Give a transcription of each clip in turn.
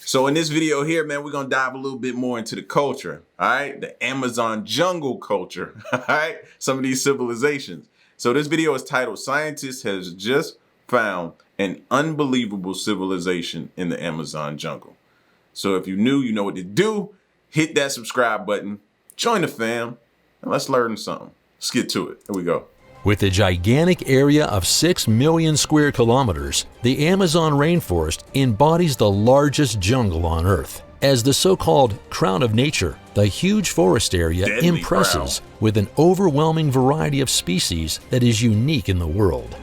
So in this video here, man, we're gonna dive a little bit more into the culture, all right? The Amazon jungle culture, all right? Some of these civilizations. So this video is titled, Scientists has just found an unbelievable civilization in the Amazon jungle. So if you're new, you know what to do. Hit that subscribe button, join the fam, and let's learn something. Let's get to it. Here we go. With a gigantic area of 6 million square kilometers, the Amazon rainforest embodies the largest jungle on Earth. As the so-called crown of nature, the huge forest area impresses with an overwhelming variety of species that is unique in the world.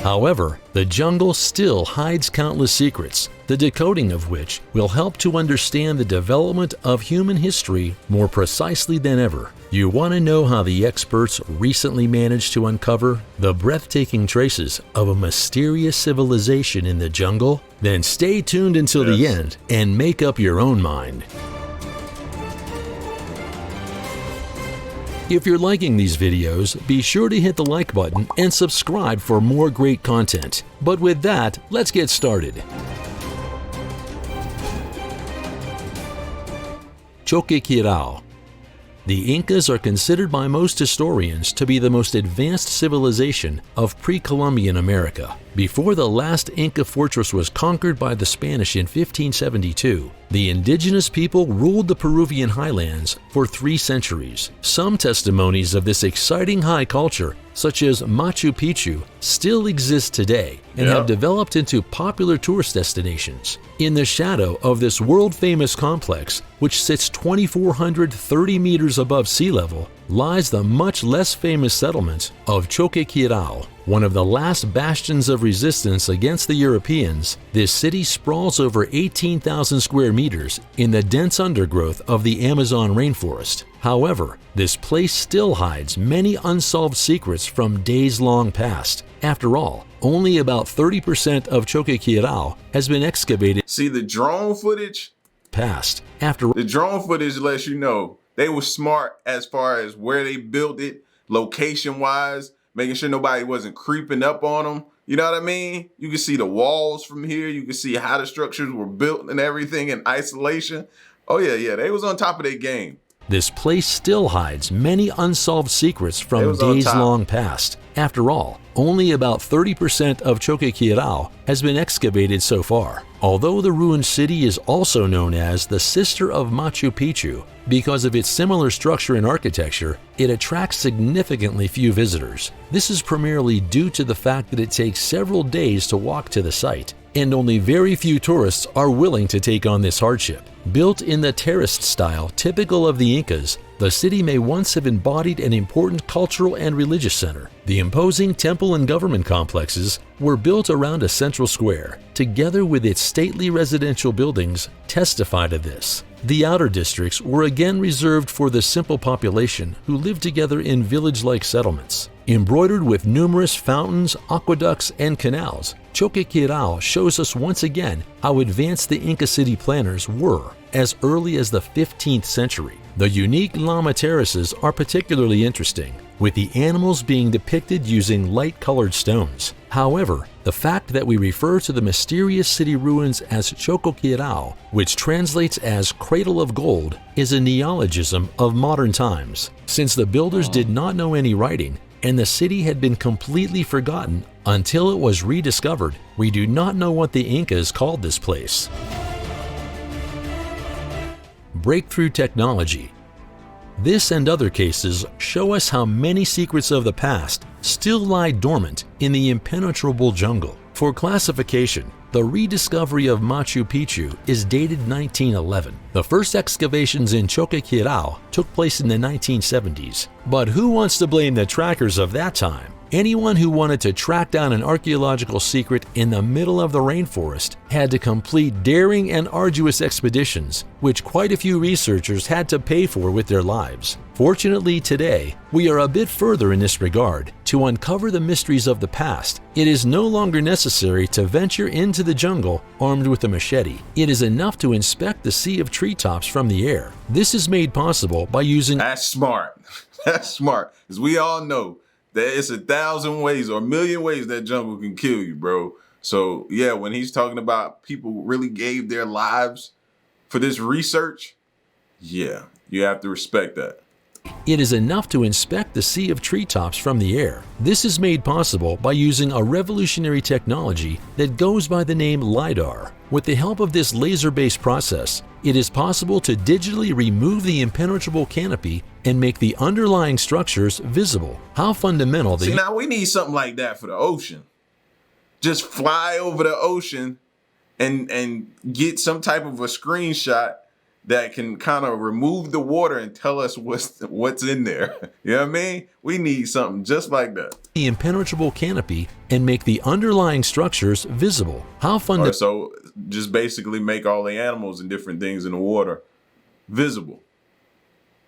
However, the jungle still hides countless secrets, the decoding of which will help to understand the development of human history more precisely than ever. You want to know how the experts recently managed to uncover the breathtaking traces of a mysterious civilization in the jungle? Then stay tuned until the end and make up your own mind. If you're liking these videos, be sure to hit the like button and subscribe for more great content. But with that, let's get started. Choqquequirao. The Incas are considered by most historians to be the most advanced civilization of pre-Columbian America. Before the last Inca fortress was conquered by the Spanish in 1572, the indigenous people ruled the Peruvian highlands for 3 centuries. Some testimonies of this exciting high culture, such as Machu Picchu, still exist today and have developed into popular tourist destinations. In the shadow of this world-famous complex, which sits 2,430 meters above sea level, lies the much less famous settlement of Choqquequirao. One of the last bastions of resistance against the Europeans, this city sprawls over 18,000 square meters in the dense undergrowth of the Amazon rainforest. However, this place still hides many unsolved secrets from days long past. After all, only about 30% of Choqquequirao has been excavated. See the drone footage? The drone footage lets you know they were smart as far as where they built it, location-wise, making sure nobody wasn't creeping up on them. You know what I mean? You can see the walls from here. You can see how the structures were built and everything in isolation. Oh yeah, they was on top of their game. This place still hides many unsolved secrets from days long past. After all, only about 30% of Choqquequirao has been excavated so far. Although the ruined city is also known as the sister of Machu Picchu, because of its similar structure and architecture, it attracts significantly few visitors. This is primarily due to the fact that it takes several days to walk to the site, and only very few tourists are willing to take on this hardship. Built in the terraced style typical of the Incas, the city may once have embodied an important cultural and religious center. The imposing temple and government complexes were built around a central square, together with its stately residential buildings testify to this. The outer districts were again reserved for the simple population who lived together in village-like settlements. Embroidered with numerous fountains, aqueducts, and canals, Choqquequirao shows us once again how advanced the Inca city planners were as early as the 15th century. The unique llama terraces are particularly interesting, with the animals being depicted using light-colored stones. However, the fact that we refer to the mysterious city ruins as Choqquequirao, which translates as Cradle of Gold, is a neologism of modern times. Since the builders did not know any writing, and the city had been completely forgotten until it was rediscovered, we do not know what the Incas called this place. Breakthrough technology. This and other cases show us how many secrets of the past still lie dormant in the impenetrable jungle. For classification, the rediscovery of Machu Picchu is dated 1911. The first excavations in Choqquequirao took place in the 1970s. But who wants to blame the trackers of that time? Anyone who wanted to track down an archaeological secret in the middle of the rainforest had to complete daring and arduous expeditions, which quite a few researchers had to pay for with their lives. Fortunately, today, we are a bit further in this regard. To uncover the mysteries of the past, it is no longer necessary to venture into the jungle armed with a machete. It is enough to inspect the sea of treetops from the air. This is made possible by using— That's smart. That's smart. As we all know, there is 1,000 ways or 1,000,000 ways that jungle can kill you, bro. So yeah, when he's talking about people really gave their lives for this research, yeah, you have to respect that. It is enough to inspect the sea of treetops from the air. This is made possible by using a revolutionary technology that goes by the name Lidar. With the help of this laser-based process, it is possible to digitally remove the impenetrable canopy and make the underlying structures visible. How fundamental the— See, now we need something like that for the ocean. Just fly over the ocean and get some type of a screenshot that can kind of remove the water and tell us what's in there. You know what I mean? We need something just like that. The impenetrable canopy and make the underlying structures visible. How fundamental— So just basically make all the animals and different things in the water visible.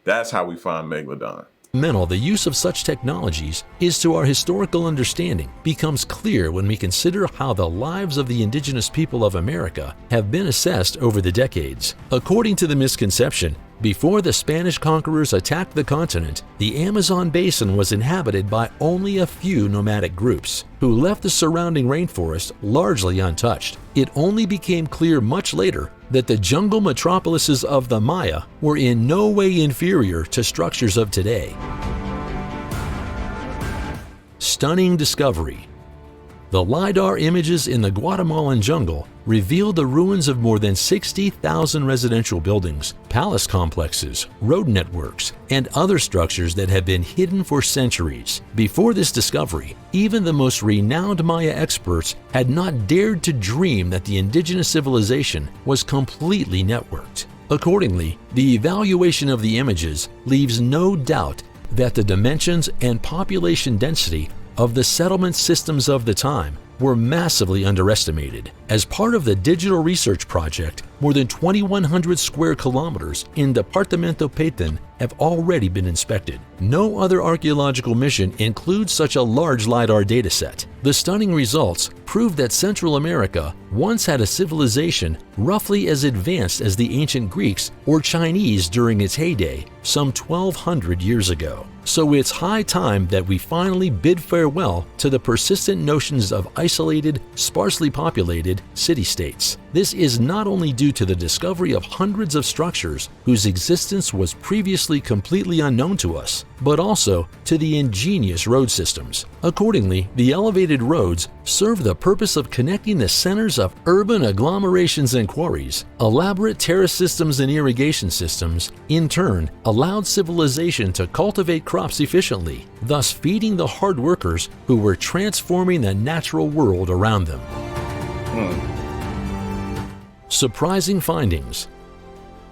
That's how we find Megalodon. The use of such technologies is to our historical understanding becomes clear when we consider how the lives of the indigenous people of America have been assessed over the decades. According to the misconception, before the Spanish conquerors attacked the continent, the Amazon basin was inhabited by only a few nomadic groups, who left the surrounding rainforest largely untouched. It only became clear much later that the jungle metropolises of the Maya were in no way inferior to structures of today. Stunning discovery. The LiDAR images in the Guatemalan jungle revealed the ruins of more than 60,000 residential buildings, palace complexes, road networks, and other structures that have been hidden for centuries. Before this discovery, even the most renowned Maya experts had not dared to dream that the indigenous civilization was completely networked. Accordingly, the evaluation of the images leaves no doubt that the dimensions and population density of the settlement systems of the time were massively underestimated. As part of the digital research project, more than 2,100 square kilometers in Departamento Petén have already been inspected. No other archaeological mission includes such a large LiDAR dataset. The stunning results prove that Central America once had a civilization roughly as advanced as the ancient Greeks or Chinese during its heyday, some 1,200 years ago. So it's high time that we finally bid farewell to the persistent notions of isolated, sparsely populated city-states. This is not only due to the discovery of hundreds of structures whose existence was previously completely unknown to us, but also to the ingenious road systems. Accordingly, the elevated roads serve the purpose of connecting the centers of urban agglomerations and quarries. Elaborate terrace systems and irrigation systems, in turn, allowed civilization to cultivate crops efficiently, thus feeding the hard workers who were transforming the natural world around them. Surprising findings.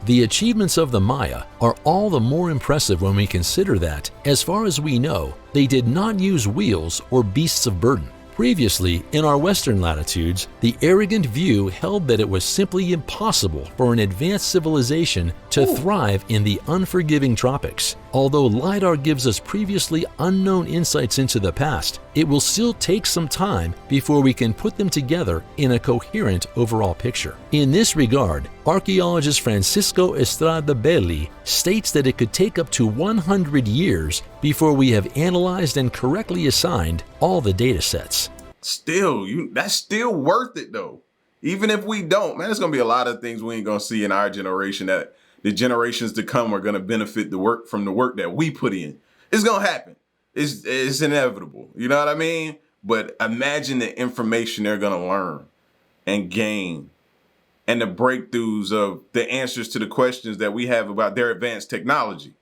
The achievements of the Maya are all the more impressive when we consider that, as far as we know, they did not use wheels or beasts of burden. Previously, in our western latitudes, the arrogant view held that it was simply impossible for an advanced civilization to thrive in the unforgiving tropics. Although LiDAR gives us previously unknown insights into the past, it will still take some time before we can put them together in a coherent overall picture. In this regard, archaeologist Francisco Estrada Belli states that it could take up to 100 years before we have analyzed and correctly assigned all the data sets. Still, that's still worth it though. Even if we don't, man, there's gonna be a lot of things we ain't gonna see in our generation that the generations to come are gonna benefit from the work that we put in. It's gonna happen. It's inevitable. You know what I mean? But imagine the information they're gonna learn and gain, and the breakthroughs of the answers to the questions that we have about their advanced technology.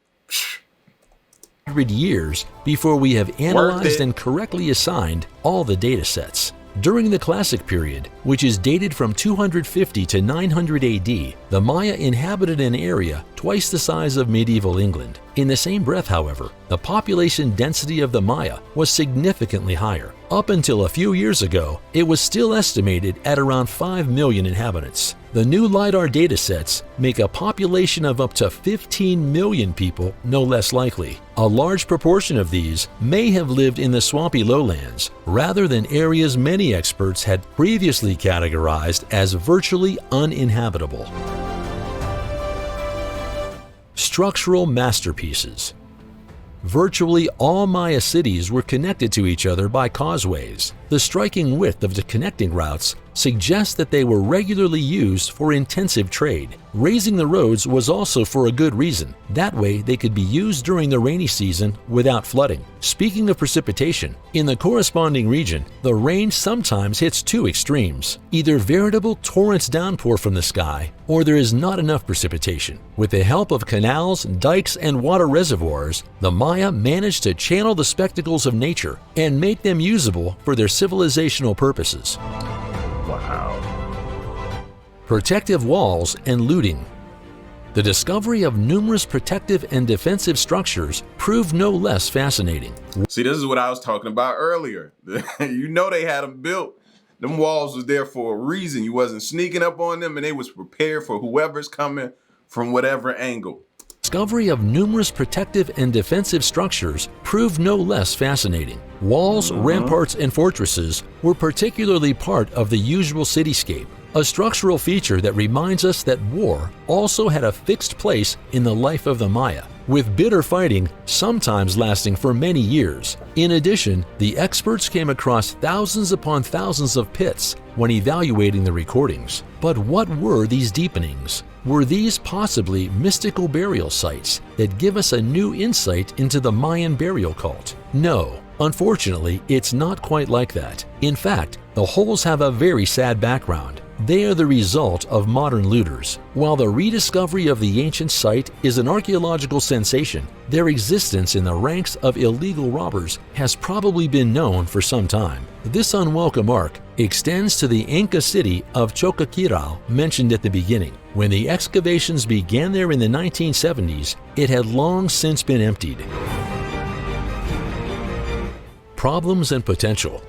100 years before we have analyzed and correctly assigned all the data sets. During the Classic period, which is dated from 250 to 900 AD, the Maya inhabited an area twice the size of medieval England. In the same breath, however, the population density of the Maya was significantly higher. Up until a few years ago, it was still estimated at around 5 million inhabitants. The new LiDAR datasets make a population of up to 15 million people no less likely. A large proportion of these may have lived in the swampy lowlands, rather than areas many experts had previously categorized as virtually uninhabitable. Structural masterpieces. Virtually all Maya cities were connected to each other by causeways. The striking width of the connecting routes suggests that they were regularly used for intensive trade. Raising the roads was also for a good reason. That way they could be used during the rainy season without flooding. Speaking of precipitation, in the corresponding region, the rain sometimes hits two extremes. Either veritable torrents downpour from the sky, or there is not enough precipitation. With the help of canals, dikes, and water reservoirs, the Maya managed to channel the spectacles of nature and make them usable for their civilizational purposes. Wow. Protective walls and looting. The discovery of numerous protective and defensive structures proved no less fascinating. See, this is what I was talking about earlier. You know they had them built. Them walls was there for a reason. You wasn't sneaking up on them, and they was prepared for whoever's coming from whatever angle. Discovery of numerous protective and defensive structures proved no less fascinating. Walls, ramparts, and fortresses were particularly part of the usual cityscape, a structural feature that reminds us that war also had a fixed place in the life of the Maya, with bitter fighting sometimes lasting for many years. In addition, the experts came across thousands upon thousands of pits when evaluating the recordings. But what were these deepenings? Were these possibly mystical burial sites that give us a new insight into the Mayan burial cult? No, unfortunately, it's not quite like that. In fact, the holes have a very sad background. They are the result of modern looters. While the rediscovery of the ancient site is an archaeological sensation, their existence in the ranks of illegal robbers has probably been known for some time. This unwelcome arc extends to the Inca city of Choqquequirao mentioned at the beginning. When the excavations began there in the 1970s, it had long since been emptied. Problems and potential.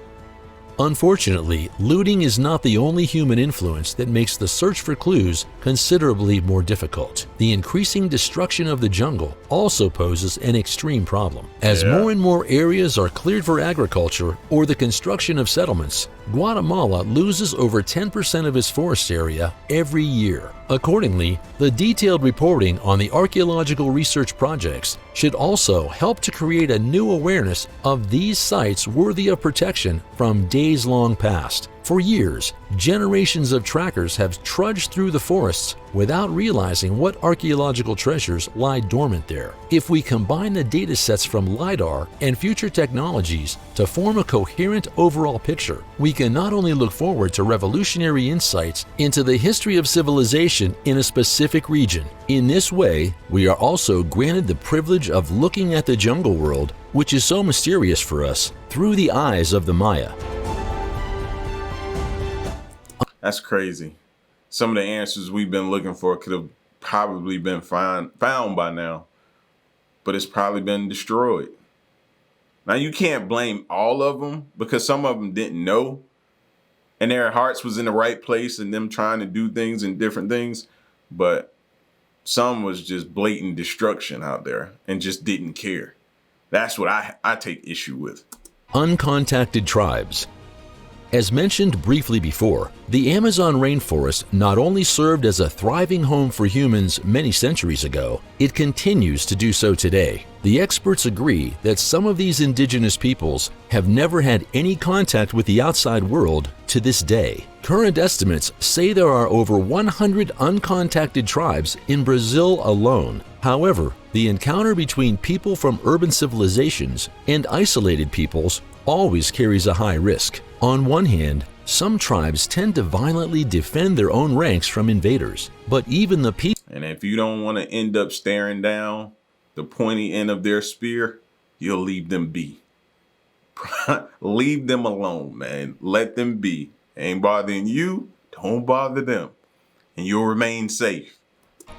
Unfortunately, looting is not the only human influence that makes the search for clues considerably more difficult. The increasing destruction of the jungle also poses an extreme problem. As more and more areas are cleared for agriculture or the construction of settlements, Guatemala loses over 10% of its forest area every year. Accordingly, the detailed reporting on the archaeological research projects should also help to create a new awareness of these sites worthy of protection from days long past. For years, generations of trackers have trudged through the forests without realizing what archaeological treasures lie dormant there. If we combine the data sets from Lidar and future technologies to form a coherent overall picture, we can not only look forward to revolutionary insights into the history of civilization in a specific region. In this way, we are also granted the privilege of looking at the jungle world, which is so mysterious for us, through the eyes of the Maya. That's crazy. Some of the answers we've been looking for could have probably been found by now, but it's probably been destroyed. Now, you can't blame all of them because some of them didn't know and their hearts was in the right place and them trying to do things and different things, but some was just blatant destruction out there and just didn't care. That's what I take issue with. Uncontacted tribes. As mentioned briefly before, the Amazon rainforest not only served as a thriving home for humans many centuries ago, it continues to do so today. The experts agree that some of these indigenous peoples have never had any contact with the outside world to this day. Current estimates say there are over 100 uncontacted tribes in Brazil alone. However, the encounter between people from urban civilizations and isolated peoples always carries a high risk. On one hand, some tribes tend to violently defend their own ranks from invaders, but even the people— And if you don't want to end up staring down the pointy end of their spear, you'll leave them be. Leave them alone, man. Let them be. Ain't bothering you, don't bother them, and you'll remain safe.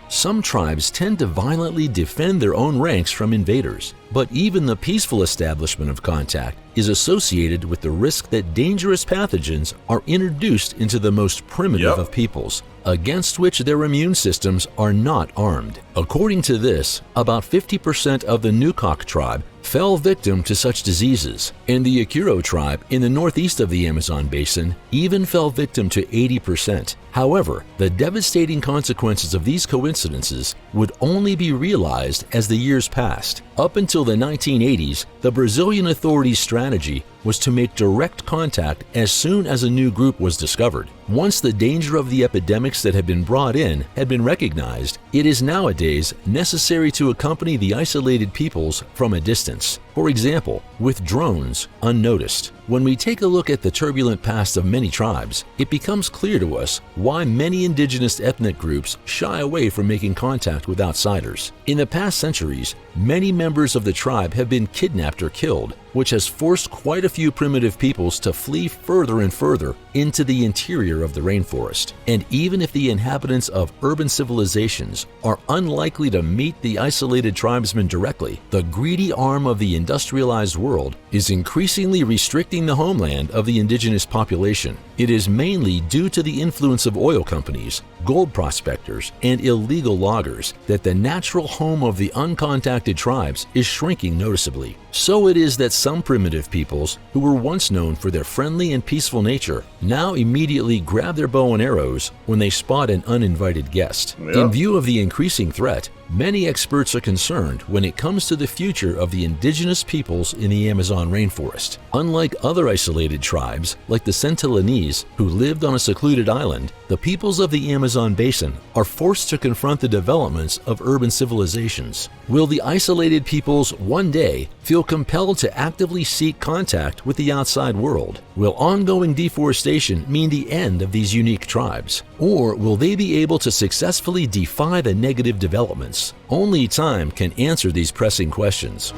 Some tribes tend to violently defend their own ranks from invaders, but even the peaceful establishment of contact is associated with the risk that dangerous pathogens are introduced into the most primitive of peoples, against which their immune systems are not armed. According to this, about 50% of the Nucoc tribe fell victim to such diseases, and the Akuro tribe in the northeast of the Amazon basin even fell victim to 80%. However, the devastating consequences of these coincidences would only be realized as the years passed. Up until the 1980s, the Brazilian authorities' strategy was to make direct contact as soon as a new group was discovered. Once the danger of the epidemics that had been brought in had been recognized, it is nowadays necessary to accompany the isolated peoples from a distance. For example, with drones, unnoticed. When we take a look at the turbulent past of many tribes, it becomes clear to us why many indigenous ethnic groups shy away from making contact with outsiders. In the past centuries, many members of the tribe have been kidnapped or killed, which has forced quite a few primitive peoples to flee further and further into the interior of the rainforest. And even if the inhabitants of urban civilizations are unlikely to meet the isolated tribesmen directly, the greedy arm of the industrialized world is increasingly restricting the homeland of the indigenous population. It is mainly due to the influence of oil companies, gold prospectors, and illegal loggers that the natural home of the uncontacted tribes is shrinking noticeably. So it is that some primitive peoples, who were once known for their friendly and peaceful nature, now immediately grab their bow and arrows when they spot an uninvited guest. Yep. In view of the increasing threat, many experts are concerned when it comes to the future of the indigenous peoples in the Amazon rainforest. Unlike other isolated tribes, like the Sentinelese, who lived on a secluded island, the peoples of the Amazon basin are forced to confront the developments of urban civilizations. Will the isolated peoples one day feel compelled to actively seek contact with the outside world? Will ongoing deforestation mean the end of these unique tribes? Or will they be able to successfully defy the negative developments? Only time can answer these pressing questions.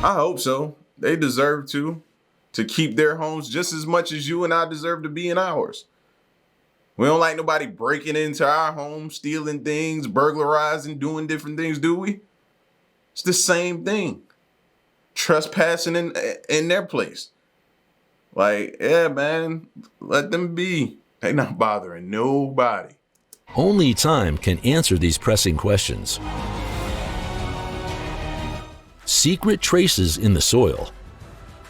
I hope so. They deserve to keep their homes just as much as you and I deserve to be in ours. We don't like nobody breaking into our home, stealing things, burglarizing, doing different things, do we? It's the same thing. Trespassing in their place. Like, yeah, man, let them be. They not bothering nobody. Only time can answer these pressing questions. Secret traces in the soil.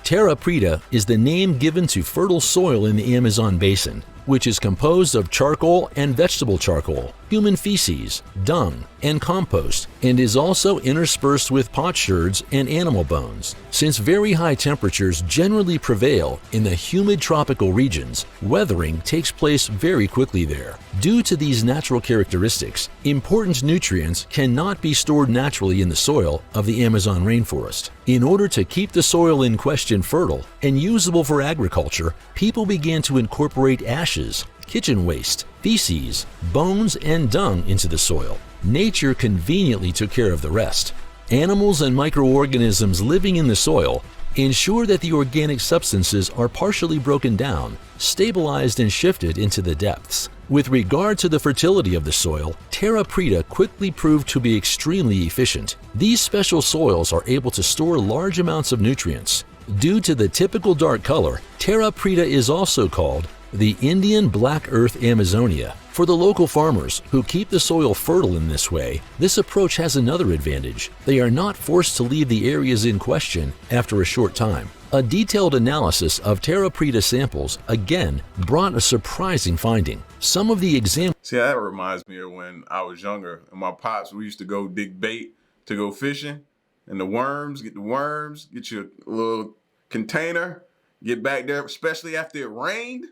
Terra Preta is the name given to fertile soil in the Amazon basin, which is composed of charcoal and vegetable charcoal, human feces, dung, and compost, and is also interspersed with potsherds and animal bones. Since very high temperatures generally prevail in the humid tropical regions, weathering takes place very quickly there. Due to these natural characteristics, important nutrients cannot be stored naturally in the soil of the Amazon rainforest. In order to keep the soil in question fertile and usable for agriculture, people began to incorporate ashes, kitchen waste, feces, bones, and dung into the soil. Nature conveniently took care of the rest. Animals and microorganisms living in the soil ensure that the organic substances are partially broken down, stabilized, and shifted into the depths. With regard to the fertility of the soil, Terra Preta quickly proved to be extremely efficient. These special soils are able to store large amounts of nutrients. Due to the typical dark color, Terra Preta is also called the Indian Black Earth Amazonia. For the local farmers who keep the soil fertile in this way, this approach has another advantage. They are not forced to leave the areas in question after a short time. A detailed analysis of Terra Preta samples again brought a surprising finding. Some of the examples. See, that reminds me of when I was younger and my pops, we used to go dig bait to go fishing, and get your little container, get back there, especially after it rained.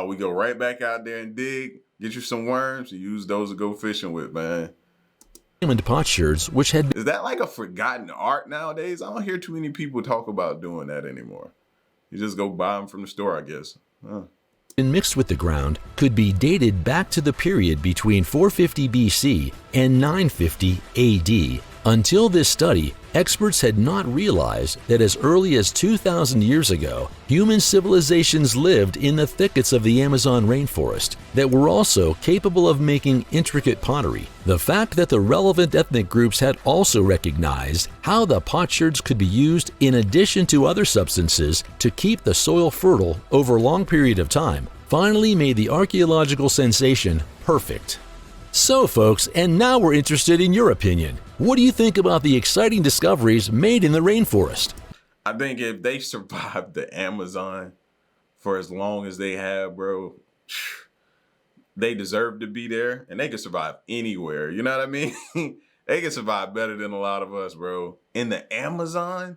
We go right back out there and dig, get you some worms, and use those to go fishing with, man. Potsherds, which had Is that like a forgotten art nowadays? I don't hear too many people talk about doing that anymore. You just go buy them from the store, I guess. been mixed with the ground, could be dated back to the period between 450 BC and 950 AD. Until this study, experts had not realized that as early as 2,000 years ago, human civilizations lived in the thickets of the Amazon rainforest that were also capable of making intricate pottery. The fact that the relevant ethnic groups had also recognized how the potsherds could be used in addition to other substances to keep the soil fertile over a long period of time finally made the archaeological sensation perfect. So folks, and now we're interested in your opinion. What do you think about the exciting discoveries made in the rainforest? I think if they survived the Amazon for as long as they have, bro, they deserve to be there, and they can survive anywhere. You know what I mean? They can survive better than a lot of us, bro. In the Amazon,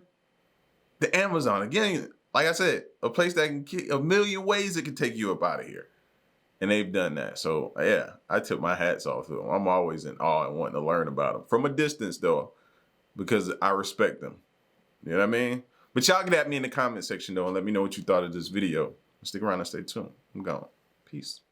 again, like I said, a place that can a million ways it can take you up out of here. And they've done that. So, yeah, I took my hats off to them. I'm always in awe and wanting to learn about them. From a distance, though, because I respect them. You know what I mean? But y'all get at me in the comment section, though, and let me know what you thought of this video. Stick around and stay tuned. I'm gone. Peace.